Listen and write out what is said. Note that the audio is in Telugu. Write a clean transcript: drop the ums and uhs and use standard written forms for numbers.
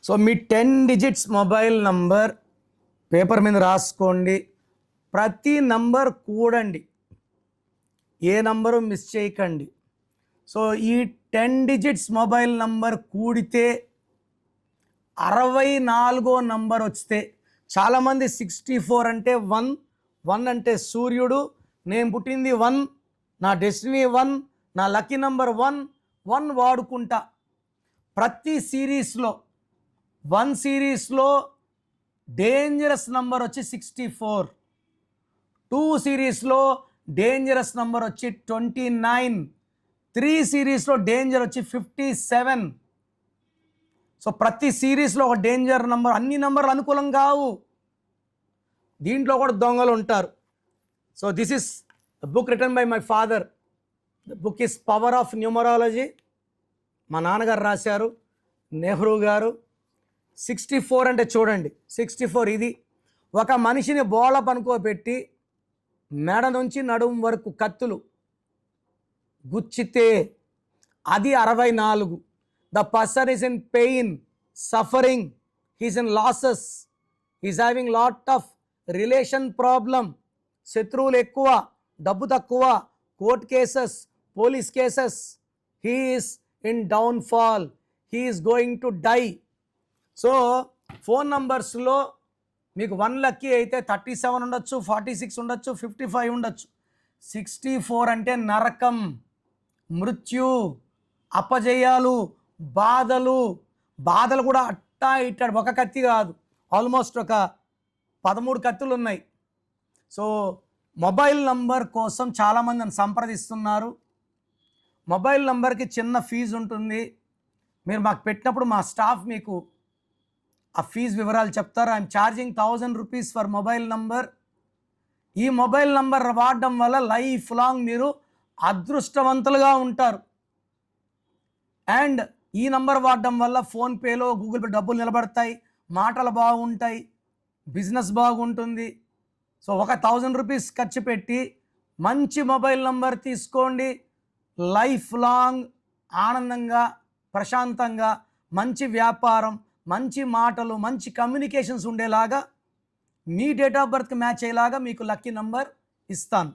సో మీ 10 డిజిట్స్ మొబైల్ నంబర్ పేపర్ మీద రాసుకోండి. ప్రతి నంబర్ కూడండి, ఏ నంబరు మిస్ చేయకండి. సో ఈ 10 డిజిట్స్ మొబైల్ నంబర్ కూడితే 64వ నంబర్ వస్తే, చాలామంది 64 అంటే 1 అంటే సూర్యుడు, నేను పుట్టింది 1, నా డెస్టినీ 1, నా లక్కీ నంబర్ 1 వాడుకుంటా. ప్రతి సిరీస్లో 1 సిరీస్లో డేంజరస్ నంబర్ వచ్చి 64, 2 సిరీస్లో డేంజరస్ నంబర్ వచ్చి 29, 3 సిరీస్లో డేంజర్ వచ్చి 57. సో ప్రతి సిరీస్లో ఒక డేంజర్ నంబర్. అన్ని నంబర్లు అనుకూలం కావు, దీంట్లో కూడా దొంగలు ఉంటారు. So this is the book written by my father. The book is power of numerology. మా నాన్నగారు రాశారు, నెహ్రూ గారు. 64 అంటే చూడండి, 64 ఇది. ఒక మనిషిని బోళ పనుకోబెట్టి మెడ నుంచి నడుం వరకు కత్తులు గుచ్చితే అది 64. The person is in pain, suffering, he's in losses, he's having lot of relation problem, శత్రువులు ఎక్కువ, డబ్బు తక్కువ, court cases, police cases, he is in downfall, he is going to die. So phone నంబర్స్లో మీకు 1 లక్కీ అయితే 37 ఉండొచ్చు, 46 ఉండొచ్చు, 55 ఉండొచ్చు. 64 అంటే నరకం, మృత్యు, అపజయాలు, బాధలు కూడా అట్టా ఇట్టాడు. ఒక కత్తి కాదు, ఆల్మోస్ట్ ఒక 13 కత్తులు ఉన్నాయి. సో మొబైల్ నంబర్ కోసం చాలామంది నన్ను సంప్రదిస్తున్నారు. మొబైల్ నంబర్కి చిన్న ఫీజు ఉంటుంది. మీరు మాకు పెట్టినప్పుడు మా స్టాఫ్ మీకు ఆ ఫీజు వివరాలు చెప్తారు. I'm charging 1000 rupees for mobile number. ఈ మొబైల్ నంబర్ వాడడం వల్ల లైఫ్ లాంగ్ మీరు అదృష్టవంతులుగా ఉంటారు. అండ్ ఈ నంబర్ వాడడం వల్ల ఫోన్పేలో, గూగుల్ పే డబ్బులు నిలబడతాయి, మాటలు బాగుంటాయి, బిజినెస్ బాగుంటుంది. సో ఒక 1000 రూపీస్ ఖర్చు పెట్టి మంచి మొబైల్ నంబర్ తీసుకోండి. లైఫ్ లాంగ్ ఆనందంగా, ప్రశాంతంగా, మంచి వ్యాపారం, మంచి మాటలు, మంచి కమ్యూనికేషన్స్ ఉండేలాగా, మీ డేట్ ఆఫ్ బర్త్కి మ్యాచ్ అయ్యేలాగా మీకు లక్కీ నంబర్ ఇస్తాను.